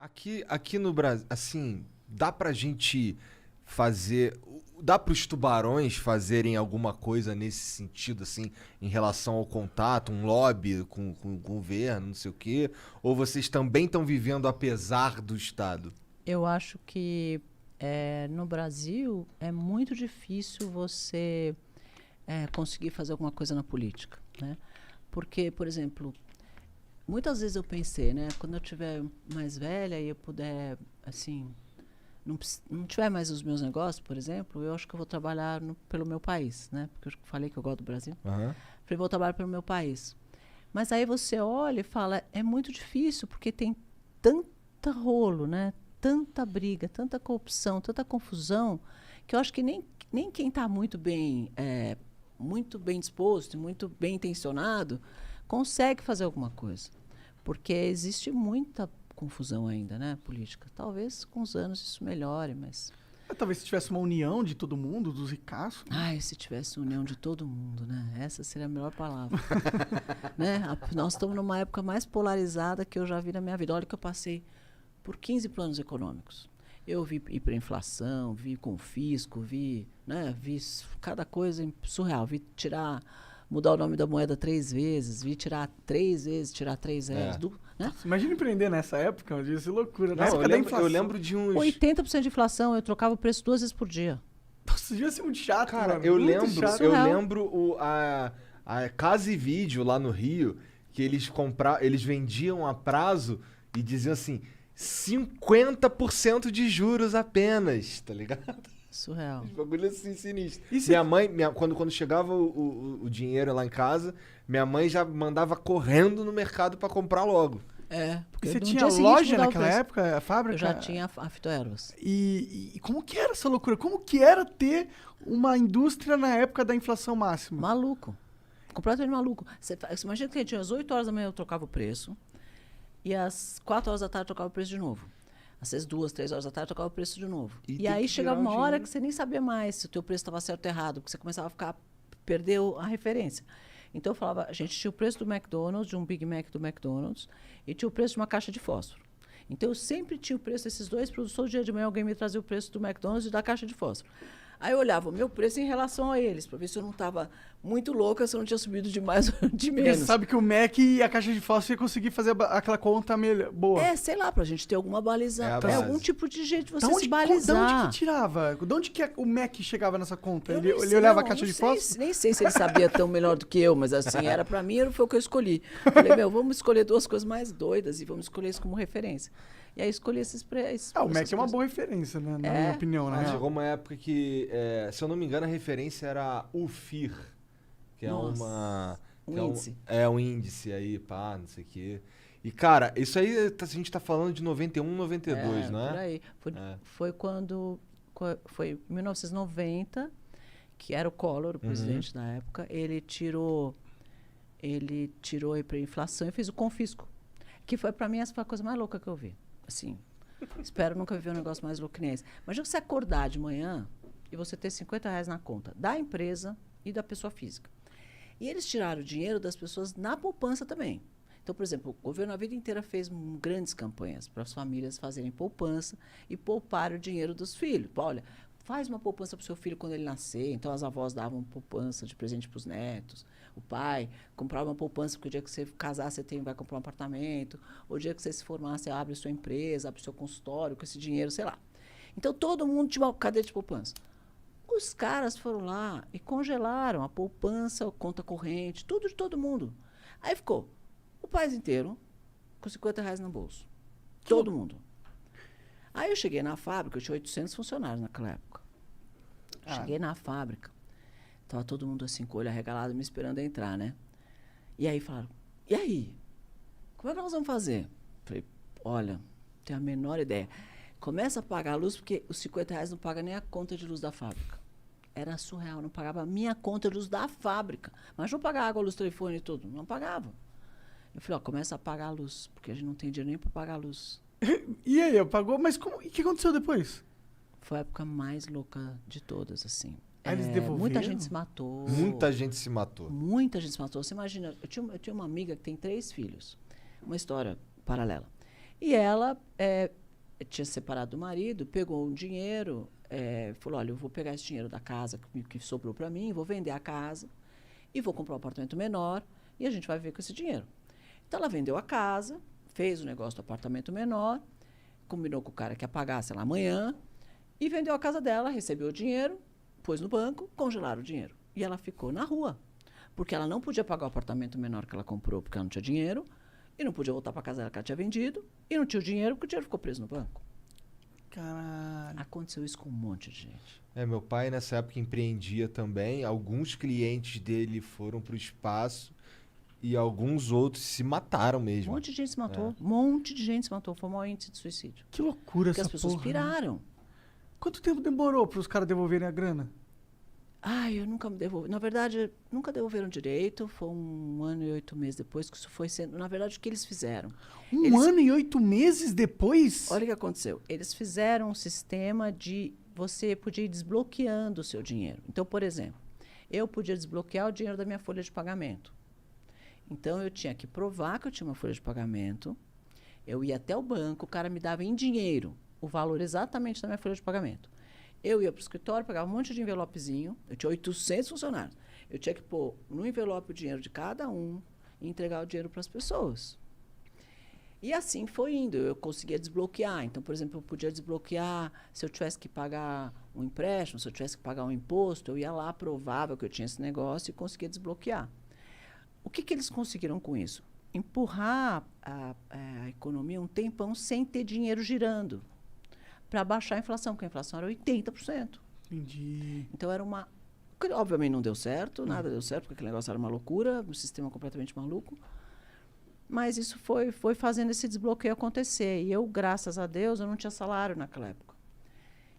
Aqui no Brasil, assim, dá pra gente fazer. Dá pros tubarões fazerem alguma coisa nesse sentido, assim, em relação ao contato, um lobby com o governo, não sei o quê? Ou vocês também estão vivendo apesar do Estado? Eu acho que no Brasil é muito difícil você conseguir fazer alguma coisa na política, né? Porque, por exemplo, muitas vezes eu pensei, né? Quando eu tiver mais velha e eu puder, assim, não tiver mais os meus negócios, por exemplo, eu acho que eu vou trabalhar pelo meu país, né? Porque eu falei que eu gosto do Brasil. Aham. Falei, vou trabalhar pelo meu país. Mas aí você olha e fala, é muito difícil, porque tem tanta rolo, né? Tanta briga, tanta corrupção, tanta confusão, que eu acho que nem quem está muito bem disposto, muito bem intencionado, consegue fazer alguma coisa. Porque existe muita confusão ainda, né, política. Talvez com os anos isso melhore, mas... Talvez se tivesse uma união de todo mundo, dos ricaços. Ai, se tivesse união de todo mundo, né? Essa seria a melhor palavra. Né? Nós estamos numa época mais polarizada que eu já vi na minha vida. Olha que eu passei por 15 planos econômicos. Eu vi hiperinflação, vi confisco, vi cada coisa surreal. Vi mudar o nome da moeda 3 vezes, vi tirar 3 vezes, tirar 3 reais. Né? Nossa, imagina empreender nessa época, eu disse loucura. Na Não, época da inflação. eu lembro de uns. 80% de inflação, eu trocava o preço 2 vezes por dia. Nossa, devia ser muito chato, Cara, mano. eu Muito lembro, chato. eu Surreal. lembro a Casa e Vídeo lá no Rio, que eles vendiam a prazo e diziam assim, 50% de juros apenas, tá ligado? Surreal. Os bagulho assim sinistro. E se- Minha mãe, quando chegava o dinheiro lá em casa, minha mãe já mandava correndo no mercado pra comprar logo. Porque E você no tinha dia seguinte loja mudava o naquela preço. época, a fábrica? Eu já tinha a Fitoervas. E como que era essa loucura? Como que era ter uma indústria na época da inflação máxima? Maluco. Completamente maluco. Você imagina que tinha às 8 horas da manhã eu trocava o preço e às 4 horas da tarde eu trocava o preço de novo. Às 2, 3 horas da tarde eu trocava o preço de novo. E E tem aí que chegava virar uma um hora dinheiro. que você nem sabia mais se o teu preço estava certo ou errado, porque você começava a perder a referência. Então eu falava, a gente tinha o preço do McDonald's, de um Big Mac do McDonald's, e tinha o preço de uma caixa de fósforo. Então eu sempre tinha o preço desses dois produtos. Todo dia de manhã alguém me trazia o preço do McDonald's e da caixa de fósforo. Aí eu olhava o meu preço em relação a eles, para ver se eu não estava muito louca, se eu não tinha subido de mais ou de Porque menos. você sabe que o Mac e a caixa de fósforo ia conseguir fazer aquela conta boa. Sei lá, pra gente ter alguma baliza. É a É base. algum tipo de jeito de você Da se balizar. Da onde que tirava? De onde que o Mac chegava nessa conta? Eu Ele nem sei, olhava a não, caixa não de sei fósforo? nem sei se ele sabia tão melhor do que eu, mas assim, era pra mim, foi o que eu escolhi. Falei, vamos escolher duas coisas mais doidas e vamos escolher isso como referência. E aí escolhi esses preços. O Mac é uma boa referência, né? Na minha opinião, Mas né? chegou uma época que, se eu não me engano, a referência era o FIR, que é Nossa, uma... um que é índice. um índice aí, pá, não sei o quê. E, cara, isso aí a gente tá falando de 91, 92, não é? Por aí. Foi foi em 1990, que era o Collor, o presidente da época, ele tirou a hiperinflação e fez o confisco. Que foi, pra mim, essa foi a coisa mais louca que eu vi. Assim, espero nunca viver um negócio mais louco que nem esse. Imagina você acordar de manhã e você ter 50 reais na conta da empresa e da pessoa física. E eles tiraram o dinheiro das pessoas na poupança também. Então, por exemplo, o governo a vida inteira fez grandes campanhas para as famílias fazerem poupança e poupar o dinheiro dos filhos. Pô, olha, faz uma poupança para o seu filho quando ele nascer. Então, as avós davam poupança de presente para os netos. O pai comprava uma poupança porque o dia que você casar, você vai comprar um apartamento. Ou o dia que você se formar, você abre sua empresa, abre seu consultório com esse dinheiro, sei lá. Então, todo mundo tinha uma cadeia de poupança. Os caras foram lá e congelaram a poupança, a conta corrente, tudo de todo mundo. Aí ficou o país inteiro com 50 reais no bolso. Todo mundo. Aí eu cheguei na fábrica, eu tinha 800 funcionários naquela época. Cheguei na fábrica, tava todo mundo assim, com o olho arregalado, me esperando entrar, né? E aí falaram, e aí? Como é que nós vamos fazer? Falei, olha, não tenho a menor ideia. Começa a pagar a luz, porque os 50 reais não paga nem a conta de luz da fábrica. Era surreal, não pagava a minha conta de luz da fábrica. Mas não pagava água, luz, telefone e tudo. Não pagava. Eu falei, começa a pagar a luz, porque a gente não tem dinheiro nem para pagar a luz. E aí, pagou? Mas e o que aconteceu depois? Foi a época mais louca de todas, assim. Aí eles devolveram? Muita gente se matou. Muita gente se matou. Muita gente se matou. Você imagina, eu tinha uma amiga que tem 3 filhos. Uma história paralela. E ela tinha separado do marido, pegou um dinheiro, falou, olha, eu vou pegar esse dinheiro da casa que sobrou para mim, vou vender a casa e vou comprar um apartamento menor e a gente vai viver com esse dinheiro. Então, ela vendeu a casa, fez o negócio do apartamento menor, combinou com o cara que ia pagar, sei lá, amanhã, e vendeu a casa dela, recebeu o dinheiro, pôs no banco, congelaram o dinheiro. E ela ficou na rua, porque ela não podia pagar o apartamento menor que ela comprou porque ela não tinha dinheiro, e não podia voltar para casa dela que ela tinha vendido, e não tinha o dinheiro porque o dinheiro ficou preso no banco. Caralho. Aconteceu isso com um monte de gente. Meu pai nessa época empreendia também. Alguns clientes dele foram pro espaço e alguns outros se mataram Um mesmo. monte de gente se matou. Um monte de gente se matou. Foi o maior índice de suicídio. Que loucura Porque essa as pessoas porra, né? piraram. Quanto tempo demorou para os caras devolverem a grana? Eu nunca me devolvi. Na verdade, nunca devolveram direito. Foi 1 ano e 8 meses depois que isso foi sendo... Na verdade, o que eles fizeram? Um ano e 8 meses depois? Olha o que aconteceu. Eles fizeram um sistema de... Você podia ir desbloqueando o seu dinheiro. Então, por exemplo, eu podia desbloquear o dinheiro da minha folha de pagamento. Então, eu tinha que provar que eu tinha uma folha de pagamento. Eu ia até o banco, o cara me dava em dinheiro o valor exatamente da minha folha de pagamento. Eu ia para o escritório, pegava um monte de envelopezinho. Eu tinha 800 funcionários. Eu tinha que pôr no envelope o dinheiro de cada um e entregar o dinheiro para as pessoas. E assim foi indo. Eu conseguia desbloquear. Então, por exemplo, eu podia desbloquear se eu tivesse que pagar um empréstimo, se eu tivesse que pagar um imposto, eu ia lá, provava que eu tinha esse negócio e conseguia desbloquear. O que eles conseguiram com isso? Empurrar a economia um tempão sem ter dinheiro girando para baixar a inflação, porque a inflação era 80%. Entendi. Então, era uma... Obviamente não deu certo, nada deu certo, porque aquele negócio era uma loucura, um sistema completamente maluco. Mas isso foi fazendo esse desbloqueio acontecer. E eu, graças a Deus, eu não tinha salário naquela época.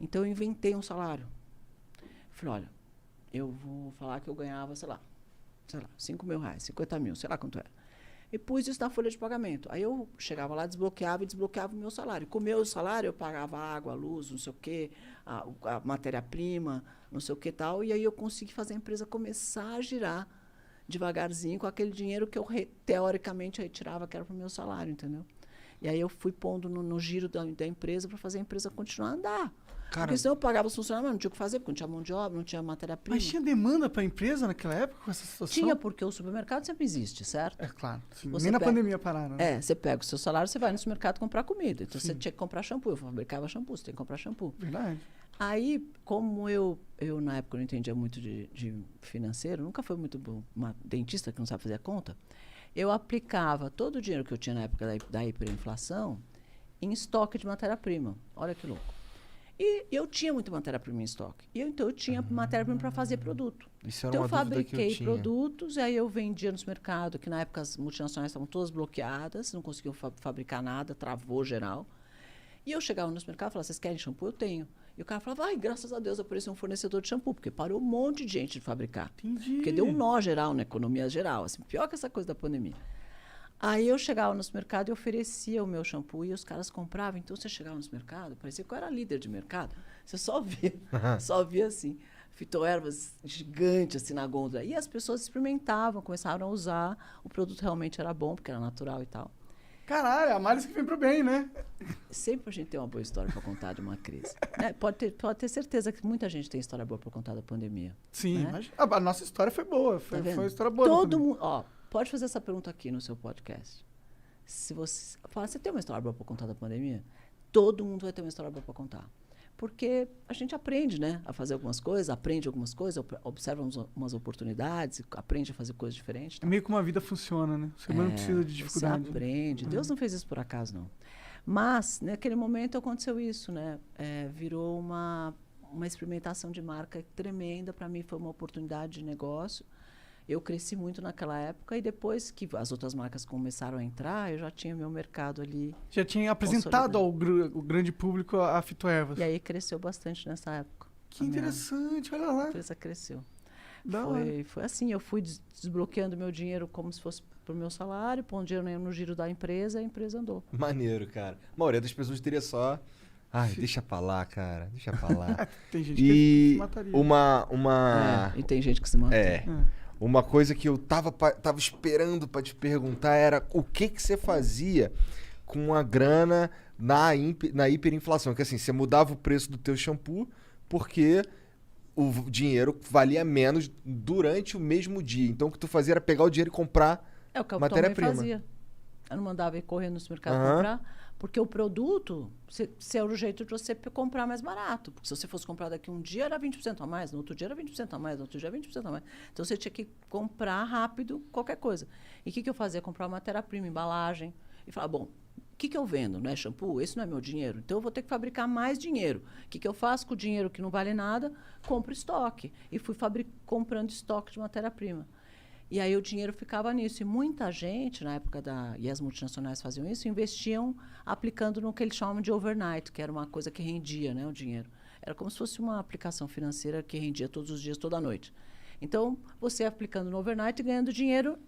Então, eu inventei um salário. Falei, olha, eu vou falar que eu ganhava, sei lá, 5 mil reais, 50 mil, sei lá quanto era. E pus isso na folha de pagamento. Aí eu chegava lá, desbloqueava o meu salário. Com o meu salário, eu pagava água, luz, não sei o quê, a matéria-prima, não sei o que tal. E aí eu consegui fazer a empresa começar a girar devagarzinho com aquele dinheiro que eu, teoricamente, retirava, que era para o meu salário, entendeu? E aí eu fui pondo no giro da empresa para fazer a empresa continuar a andar. Cara, porque senão eu pagava os funcionários, mas não tinha o que fazer, porque não tinha mão de obra, não tinha matéria-prima. Mas tinha demanda para a empresa naquela época com essa situação? Tinha, porque o supermercado sempre existe, certo? É claro. Sim. Você Nem na pega- pandemia pararam. Né? Você pega o seu salário, você vai no supermercado comprar comida. Então, Sim. você tinha que comprar shampoo. Eu fabricava shampoo, você tem que comprar shampoo. Verdade. Aí, como eu na época, não entendia muito de financeiro, nunca fui muito bom, uma dentista que não sabe fazer a conta, eu aplicava todo o dinheiro que eu tinha na época da hiperinflação em estoque de matéria-prima. Olha que louco. E eu tinha muita matéria-prima em estoque. Então, eu tinha matéria-prima para fazer produto. isso era Então, eu uma dúvida que eu fabriquei tinha. produtos, e aí eu vendia no mercado, que na época as multinacionais estavam todas bloqueadas, não conseguiam fabricar nada, travou geral. E eu chegava no mercado e falava, vocês querem shampoo? Eu tenho. E o cara falava, graças a Deus apareceu um fornecedor de shampoo, porque parou um monte de gente de fabricar. Entendi. Porque deu um nó geral na economia geral, assim, pior que essa coisa da pandemia. Aí eu chegava no supermercado e oferecia o meu shampoo e os caras compravam. Então, você chegava no supermercado, parecia que eu era líder de mercado. Você só via assim, fitoervas gigantes assim na gôndola. E as pessoas experimentavam, começaram a usar. O produto realmente era bom, porque era natural e tal. Caralho, a males que vem pro bem, né? Sempre a gente tem uma boa história para contar de uma crise. Né? Pode ter certeza que muita gente tem história boa para contar da pandemia. Sim, né? mas a nossa história foi boa. Foi, Tá vendo? foi uma história boa. Todo mundo... pode fazer essa pergunta aqui no seu podcast. Se você fala, você tem uma história boa para contar da pandemia? Todo mundo vai ter uma história boa para contar. Porque a gente aprende, né, a fazer algumas coisas, aprende algumas coisas, observa umas oportunidades, aprende a fazer coisas diferentes. É meio que uma vida funciona, né? O ser humano precisa de dificuldade. Você aprende. Deus não fez isso por acaso, não. Mas, naquele momento, aconteceu isso, né? Virou uma experimentação de marca tremenda. Para mim, foi uma oportunidade de negócio. Eu cresci muito naquela época e depois que as outras marcas começaram a entrar, eu já tinha meu mercado ali. Já tinha apresentado ao grande público a fitoervas. E aí cresceu bastante nessa época. Que interessante, olha lá. A empresa cresceu. Da hora. Foi assim, eu fui desbloqueando meu dinheiro como se fosse pro meu salário, pondo dinheiro no giro da empresa, e a empresa andou. Maneiro, cara. A maioria das pessoas teria só... Ai, deixa pra lá, cara. Deixa pra lá. Tem gente que se mataria. E tem gente que se mata. Uma coisa que eu tava esperando pra te perguntar era o que você fazia com a grana na hiperinflação. Que assim, você mudava o preço do teu shampoo porque o dinheiro valia menos durante o mesmo dia. Então o que tu fazia era pegar o dinheiro e comprar É o que eu também matéria-prima. fazia. Eu não mandava ir correndo no supermercado Aham. comprar, porque o produto, se era o jeito de você comprar mais barato. Porque se você fosse comprar daqui um dia, era 20% a mais, no outro dia era 20% a mais, no outro dia era 20% a mais. Então você tinha que comprar rápido qualquer coisa. E o que eu fazia? Comprar matéria-prima, embalagem, e falar, bom, o que eu vendo? Não é shampoo? Esse não é meu dinheiro. Então eu vou ter que fabricar mais dinheiro. O que eu faço com o dinheiro que não vale nada? Compro estoque. E fui comprando estoque de matéria-prima. E aí o dinheiro ficava nisso. E muita gente, na época e as multinacionais faziam isso, investiam aplicando no que eles chamam de overnight, que era uma coisa que rendia, né, o dinheiro. Era como se fosse uma aplicação financeira que rendia todos os dias, toda noite. Então, você aplicando no overnight e ganhando dinheiro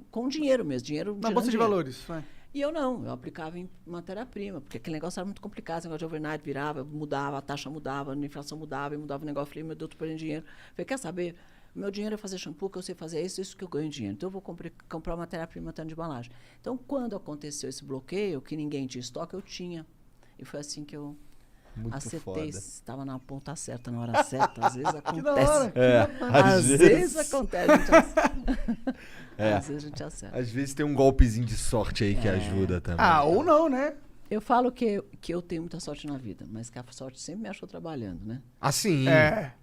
com dinheiro mesmo. Na bolsa de valores. Vai. E eu não, eu aplicava em matéria-prima, porque aquele negócio era muito complicado, esse negócio de overnight virava, mudava, a taxa mudava, a inflação mudava, e mudava o negócio. Eu falei, meu Deus, tô perdendo dinheiro. Eu falei, quer saber? Meu dinheiro é fazer shampoo, que eu sei fazer isso que eu ganho dinheiro. Então, eu vou comprar matéria-prima tanto de embalagem. Então, quando aconteceu esse bloqueio, que ninguém tinha estoque, eu tinha. E foi assim que eu Muito acertei. foda. Estava na ponta certa, na hora certa. Às vezes Que acontece. da hora. Às vezes acontece. A gente acerta. É. Às vezes a gente acerta. Às vezes tem um golpezinho de sorte aí que ajuda também. Ah, ou não, né? Eu falo que eu tenho muita sorte na vida, mas que a sorte sempre me achou trabalhando, né? Ah, sim. É.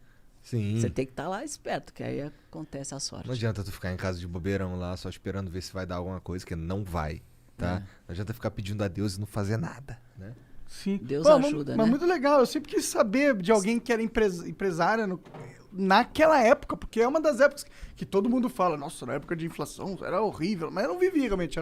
Sim. Você tem que estar lá esperto, que aí acontece a sorte. Não adianta tu ficar em casa de bobeirão lá, só esperando ver se vai dar alguma coisa, que não vai, tá? Não adianta ficar pedindo a Deus e não fazer nada, né? Sim. Deus Pô, ajuda, mas né? muito legal. Eu sempre quis saber de alguém que era empresária naquela época, porque é uma das épocas que todo mundo fala, nossa, na época de inflação era horrível, mas eu não vivi realmente,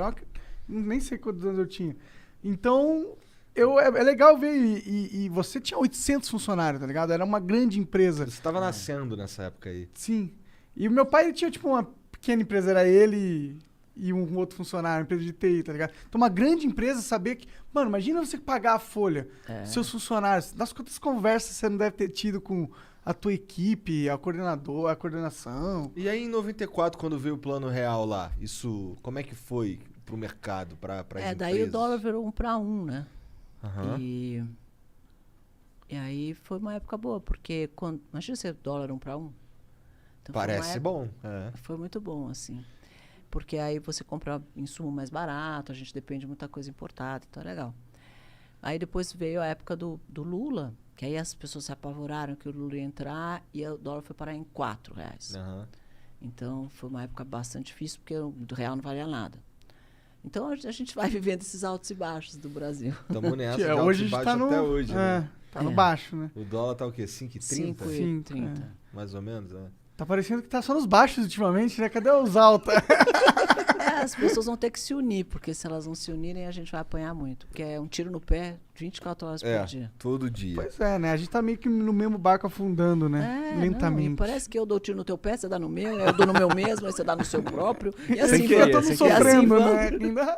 nem sei quantos anos eu tinha. Então, é legal ver, e você tinha 800 funcionários, tá ligado? Era uma grande empresa. Você tava nascendo nessa época aí. Sim. E o meu pai ele tinha, tipo, uma pequena empresa, era ele e um outro funcionário, uma empresa de TI, tá ligado? Então, uma grande empresa saber que... Mano, imagina você pagar a folha, seus funcionários. Das quantas conversas você não deve ter tido com a tua equipe, a coordenação. E aí em 94, quando veio o Plano Real lá, isso, como é que foi pro mercado, pra empresas? Daí o dólar virou 1 para 1, né? Aham. E aí foi uma época boa, porque imagina ser dólar 1 para 1. Então, Parece bom. Foi muito bom, assim. Porque aí você compra insumo mais barato, a gente depende de muita coisa importada, então é legal. Aí depois veio a época do Lula, que aí as pessoas se apavoraram que o Lula ia entrar e o dólar foi parar em R$4. Aham. Então foi uma época bastante difícil, porque o real não valia nada. Então a gente vai vivendo esses altos e baixos do Brasil. Tamo nessa, Que de hoje alto a e gente baixo tá no... até hoje, né? Tá no baixo, né? O dólar tá o quê? 5,30? 5,30. Mais ou menos, né? Tá parecendo que tá só nos baixos ultimamente, né? Cadê os altos? As pessoas vão ter que se unir, porque se elas não se unirem, a gente vai apanhar muito. Porque é um tiro no pé 24 horas por dia. Todo dia. Pois é, né? A gente tá meio que no mesmo barco afundando, né? Lentamente. Não, e parece que eu dou tiro no teu pé, você dá no meu, eu dou no meu mesmo, aí você dá no seu próprio. E Sem assim querer, Tá todo sem mundo querer. sofrendo, E assim né?